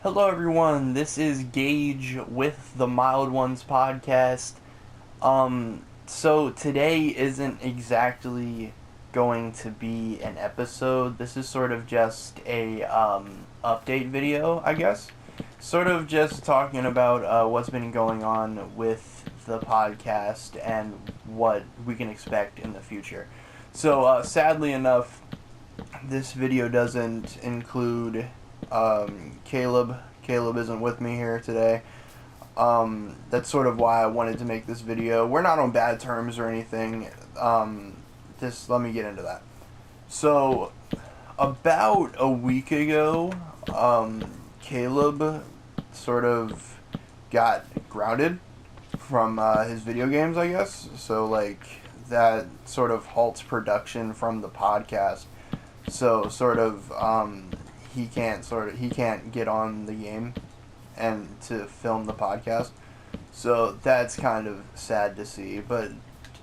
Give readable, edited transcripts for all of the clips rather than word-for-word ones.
Hello, everyone. This is Gage with the Mild Ones podcast. So today isn't exactly going to be an episode. This is sort of just a update video, I guess. Sort of just talking about what's been going on with the podcast and what we can expect in the future. So, sadly enough, this video doesn't include Caleb. Caleb isn't with me here today. That's sort of why I wanted to make this video. We're not on bad terms or anything. Just let me get into that. So, about a week ago, Caleb sort of got grounded from his video games, I guess. So, like, that sort of halts production from the podcast. So he can't get on the game and to film the podcast. So that's kind of sad to see, but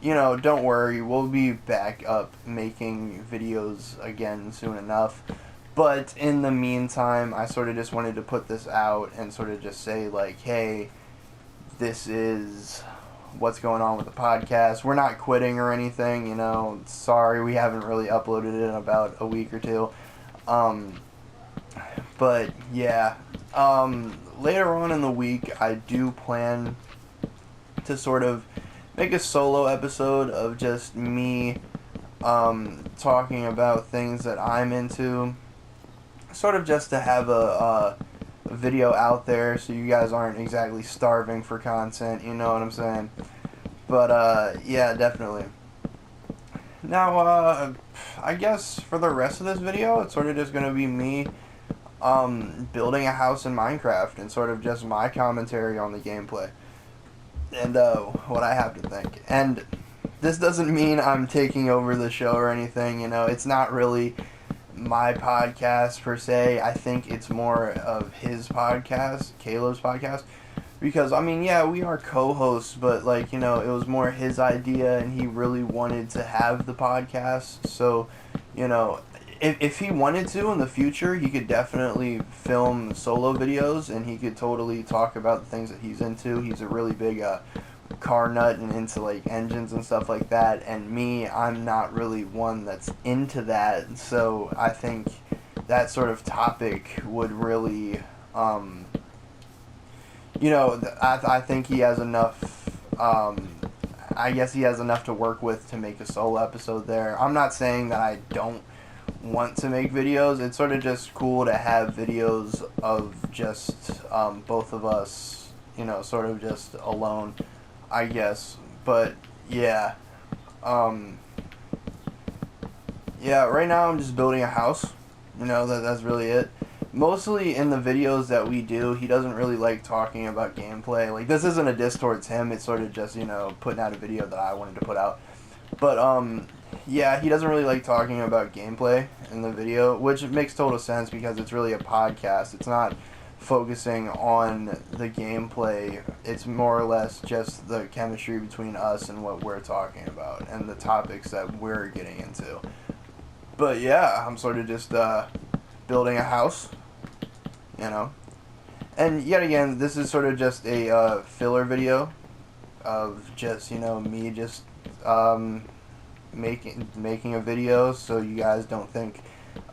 don't worry, we'll be back up making videos again soon enough. But in the meantime, I sort of just wanted to put this out and sort of just say, like, hey, this is what's going on with the podcast. We're not quitting or anything, Sorry, we haven't really uploaded it in about a week or two. But yeah, later on in the week, I do plan to sort of make a solo episode of just me talking about things that I'm into. Sort of just to have a video out there so you guys aren't exactly starving for content, you know what I'm saying? But yeah, definitely. Now, I guess for the rest of this video, it's sort of just going to be me building a house in Minecraft and sort of just my commentary on the gameplay and what I have to think. And this doesn't mean I'm taking over the show or anything, it's not really my podcast per se. I think it's more of his podcast, Caleb's podcast, because I mean, yeah, we are co-hosts, but like, it was more his idea and he really wanted to have the podcast. So, if he wanted to in the future, he could definitely film solo videos and he could totally talk about the things that he's into. He's a really big car nut and into like engines and stuff like that. And me, I'm not really one that's into that. So I think that sort of topic would really, I think he has enough. I guess he has enough to work with to make a solo episode there. I'm not saying that I don't want to make videos. It's sort of just cool to have videos of just both of us, sort of just alone, I guess. But yeah, yeah. Right now I'm just building a house. That's really it. Mostly in the videos that we do, he doesn't really like talking about gameplay. Like, this isn't a diss towards him. It's sort of just putting out a video that I wanted to put out. But yeah, he doesn't really like talking about gameplay in the video, which makes total sense because it's really a podcast. It's not focusing on the gameplay. It's more or less just the chemistry between us and what we're talking about and the topics that we're getting into. But yeah, I'm sort of just building a house, you know. And yet again, this is sort of just a filler video of just me just making a video, so you guys don't think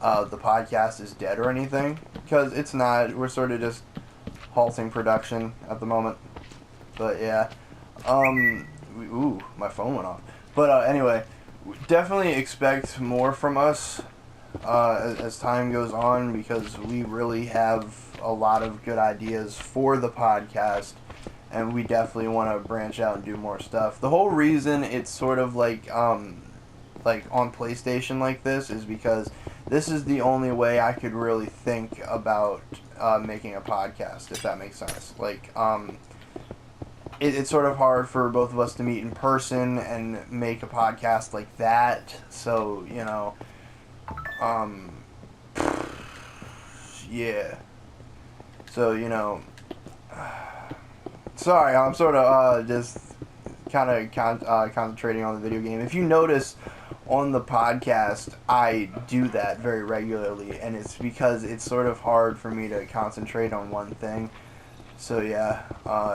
the podcast is dead or anything, because it's not. We're sort of just halting production at the moment. But yeah, ooh, my phone went off. But anyway, definitely expect more from us as time goes on, because we really have a lot of good ideas for the podcast, and we definitely want to branch out and do more stuff. The whole reason it's sort of like on PlayStation like this is because this is the only way I could really think about making a podcast, if that makes sense. Like, it's sort of hard for both of us to meet in person and make a podcast like that. So, yeah. So, sorry, I'm sort of just kind of concentrating on the video game. If you notice on the podcast, I do that very regularly, and it's because it's sort of hard for me to concentrate on one thing. So yeah,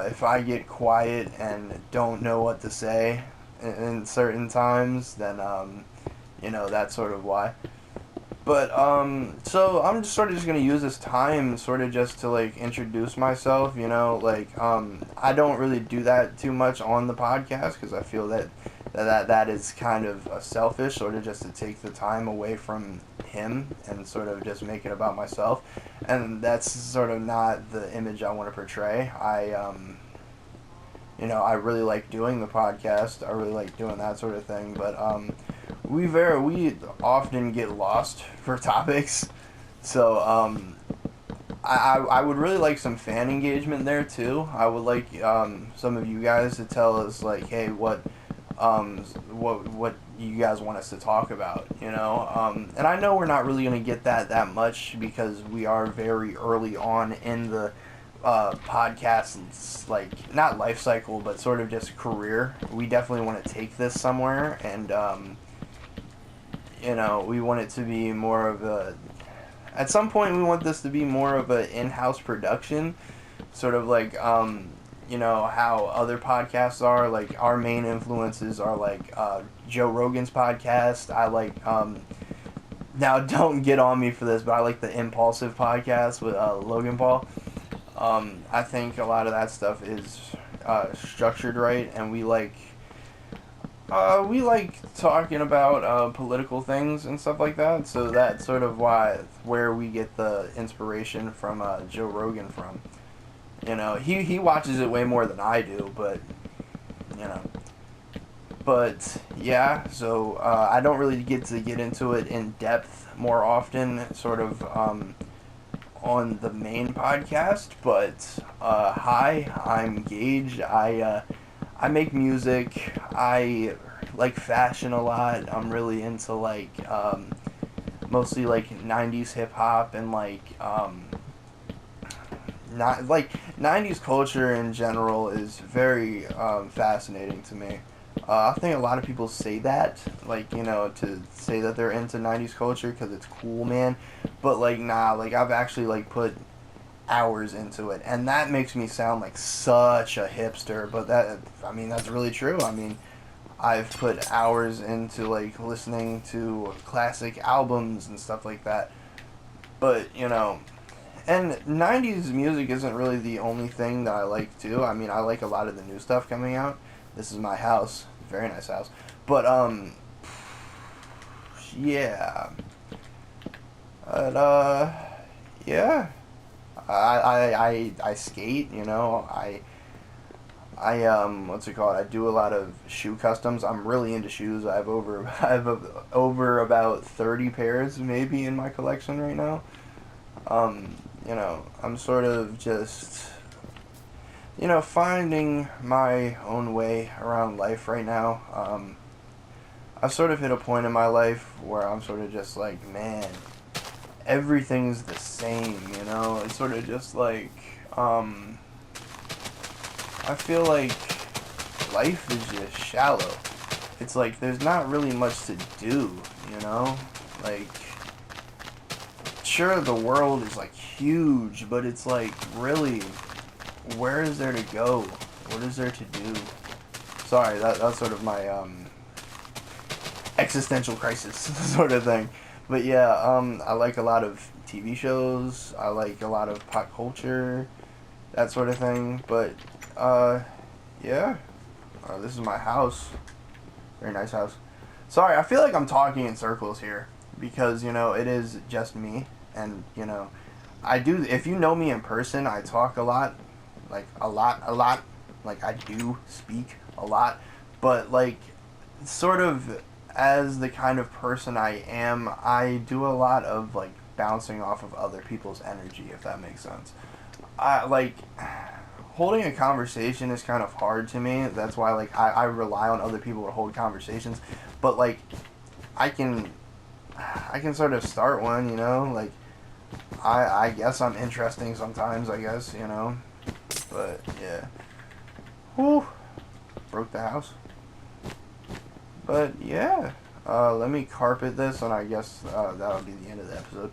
if I get quiet and don't know what to say in certain times, then that's sort of why. But so I'm just sort of just gonna use this time sort of just to like introduce myself. I don't really do that too much on the podcast because I feel that is kind of selfish, sort of just to take the time away from him and sort of just make it about myself, and that's sort of not the image I want to portray. I really like doing the podcast. I really like doing that sort of thing, but we often get lost for topics, so I would really like some fan engagement there too. I would like some of you guys to tell us like, hey, what you guys want us to talk about, and I know we're not really gonna get that much because we are very early on in the podcast's like not life cycle but sort of just career. We definitely want to take this somewhere, and we want it to be more of a at some point we want this to be more of an in-house production, sort of like how other podcasts are. Like our main influences are like Joe Rogan's podcast. I like now don't get on me for this, but I like the Impulsive podcast with Logan Paul. I think a lot of that stuff is structured right, and we like talking about political things and stuff like that. So that's sort of where we get the inspiration from Joe Rogan from. He watches it way more than I do, but yeah. So I don't really get to get into it in depth more often, sort of on the main podcast. But hi, I'm Gage. I make music. I like fashion a lot. I'm really into like mostly like 90s hip hop and like not like 90s culture in general is very fascinating to me. I think a lot of people say that, like, to say that they're into 90s culture because it's cool, man. But, like, nah, like, I've actually, like, put hours into it. And that makes me sound like such a hipster. But that's really true. I mean, I've put hours into, like, listening to classic albums and stuff like that. But, and 90s music isn't really the only thing that I like, too. I mean, I like a lot of the new stuff coming out. This is my house. Very nice house. But, yeah. But, yeah. I skate, what's it called? I do a lot of shoe customs. I'm really into shoes. I have over about 30 pairs maybe in my collection right now. I'm sort of just finding my own way around life right now. I've sort of hit a point in my life where I'm sort of just like, man, everything's the same, It's sort of just like, I feel like life is just shallow. It's like there's not really much to do, Like, sure, the world is like huge, but it's like, really, where is there to go? What is there to do? Sorry, that's sort of my existential crisis sort of thing. But yeah, I like a lot of TV shows. I like a lot of pop culture, that sort of thing. But yeah, this is my house. Very nice house. Sorry, I feel like I'm talking in circles here because it is just me, and I do. If you know me in person, I talk a lot. Like, a lot. Like, I do speak a lot. But, like, sort of as the kind of person I am, I do a lot of, like, bouncing off of other people's energy, if that makes sense. Holding a conversation is kind of hard to me. That's why, like, I rely on other people to hold conversations. But, like, I can sort of start one, Like, I guess I'm interesting sometimes, I guess, But, yeah. Whew. Broke the house. But, yeah. Let me carpet this, and I guess that'll be the end of the episode.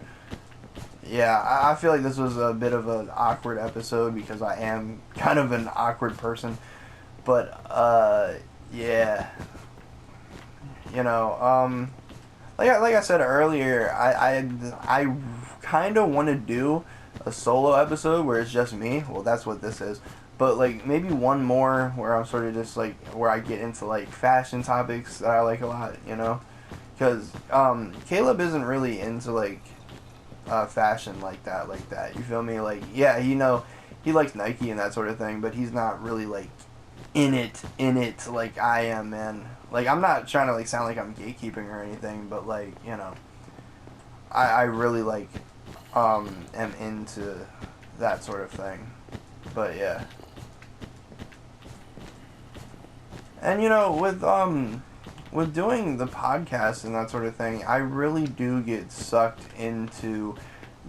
Yeah, I feel like this was a bit of an awkward episode because I am kind of an awkward person. But, yeah. You know, like I said earlier, I kind of want to do a solo episode where it's just me. Well, that's what this is. But, like, maybe one more where I'm sort of just, like, where I get into, like, fashion topics that I like a lot, you know? Because, Caleb isn't really into, like, fashion like that. You feel me? Like, yeah, he likes Nike and that sort of thing, but he's not really, like, in it like I am, man. Like, I'm not trying to, like, sound like I'm gatekeeping or anything, but, like, you know, I really, like, am into that sort of thing. But, yeah. And, you know, with doing the podcast and that sort of thing, I really do get sucked into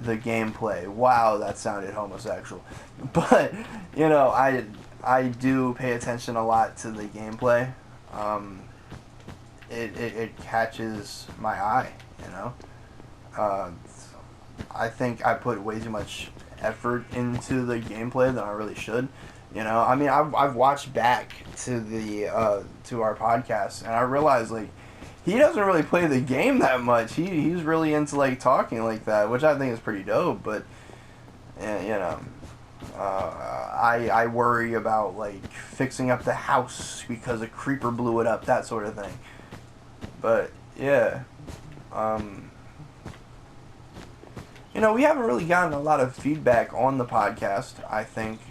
the gameplay. Wow, that sounded homosexual. But, you know, I do pay attention a lot to the gameplay. It catches my eye, you know. I think I put way too much effort into the gameplay than I really should. You know, I mean, I've watched back to to our podcast, and I realized, like, he doesn't really play the game that much. He's really into, like, talking like that, which I think is pretty dope. But, you know, I worry about, like, fixing up the house because a creeper blew it up, that sort of thing. But, yeah, you know, we haven't really gotten a lot of feedback on the podcast. I think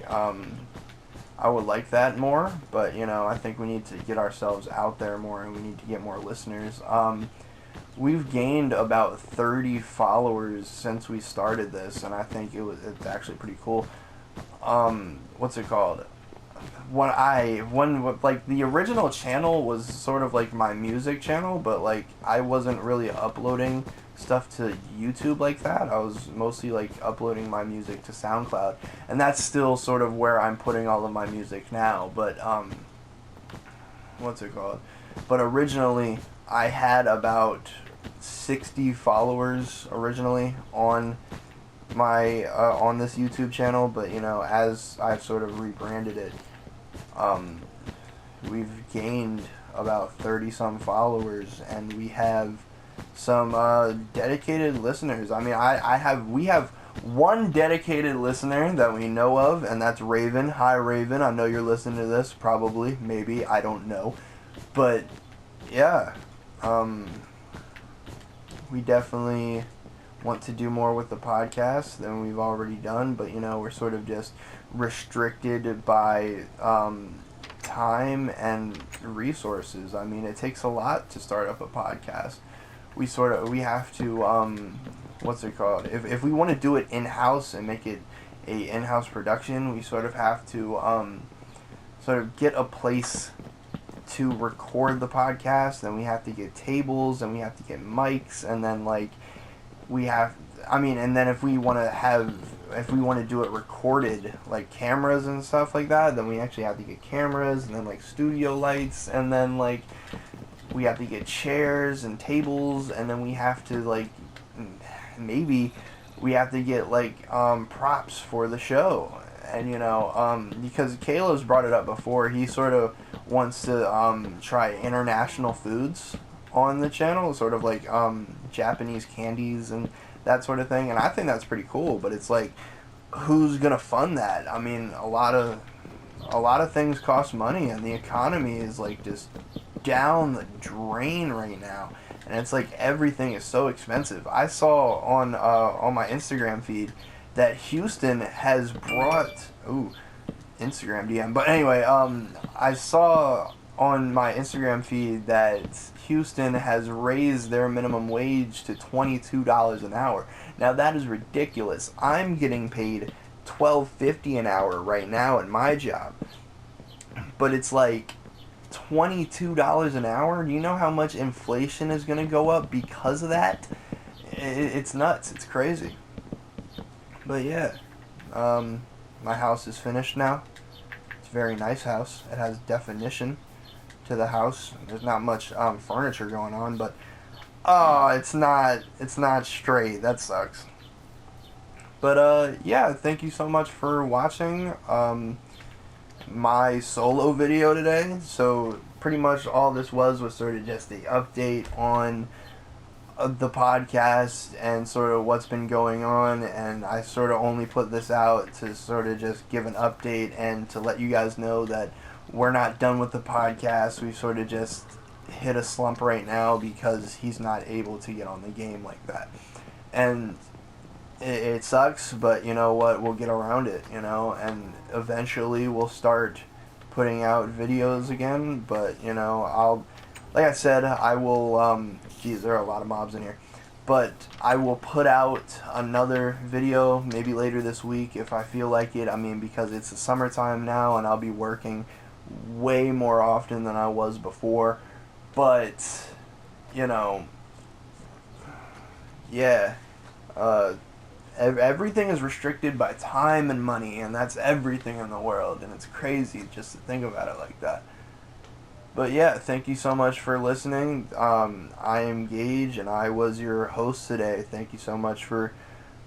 I would like that more, but, you know, I think we need to get ourselves out there more, and we need to get more listeners. We've gained about 30 followers since we started this, and I think it's actually pretty cool. What's it called? Like, the original channel was sort of like my music channel, but, like, I wasn't really uploading stuff to YouTube like that. I was mostly, like, uploading my music to SoundCloud, and that's still sort of where I'm putting all of my music now. But what's it called? But originally, I had about 60 followers originally on my on this YouTube channel. But, you know, as I've sort of rebranded it, we've gained about 30 some followers, and we have some dedicated listeners. I mean, we have one dedicated listener that we know of, and that's Raven. Hi, Raven. I know you're listening to this, probably, maybe, I don't know. But, yeah, we definitely want to do more with the podcast than we've already done, but, you know, we're sort of just restricted by time and resources. I mean, it takes a lot to start up a podcast. We have to, what's it called? If we want to do it in-house and make it a in-house production, we sort of have to, sort of get a place to record the podcast, and we have to get tables, and we have to get mics, and then, like, and then if we want to do it recorded, like, cameras and stuff like that, then we actually have to get cameras, and then, like, studio lights, and then, like, we have to get chairs and tables, and then we have to, like, maybe we have to get, like, props for the show. And, you know, because Caleb's brought it up before, he sort of wants to try international foods on the channel, sort of like Japanese candies and that sort of thing. And I think that's pretty cool, but it's like, who's gonna fund that? I mean, a lot of things cost money, and the economy is, like, just down the drain right now, and it's like everything is so expensive. I saw on my Instagram feed that Houston has brought Instagram DM, but anyway, I saw on my Instagram feed that Houston has raised their minimum wage to $22 an hour. Now, that is ridiculous. I'm getting paid $12.50 an hour right now at my job, but it's like $22 an hour. Do you know how much inflation is going to go up because of that? It's nuts. It's crazy. But yeah, my house is finished now. It's a very nice house. It has definition. to the house. There's not much furniture going on, but oh, it's not straight. That sucks. But yeah, thank you so much for watching my solo video today. So pretty much all this was sort of just the update on the podcast and sort of what's been going on, and I sort of only put this out to sort of just give an update and to let you guys know that we're not done with the podcast. We sort of just hit a slump right now because he's not able to get on the game like that, and it sucks, but you know what, we'll get around it, and eventually we'll start putting out videos again. But like I said, I will, geez, there are a lot of mobs in here. But I will put out another video maybe later this week if I feel like it. I mean, because it's the summertime now and I'll be working way more often than I was before. But, yeah. Everything is restricted by time and money, and that's everything in the world. And it's crazy just to think about it like that. But yeah, thank you so much for listening. I am Gage, and I was your host today. Thank you so much for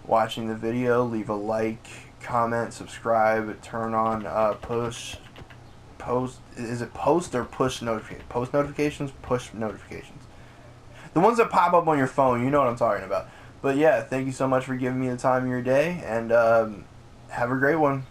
watching the video. Leave a like, comment, subscribe, turn on post. Is it post or push notifications? Post notifications, push notifications. The ones that pop up on your phone, you know what I'm talking about. But yeah, thank you so much for giving me the time of your day, and have a great one.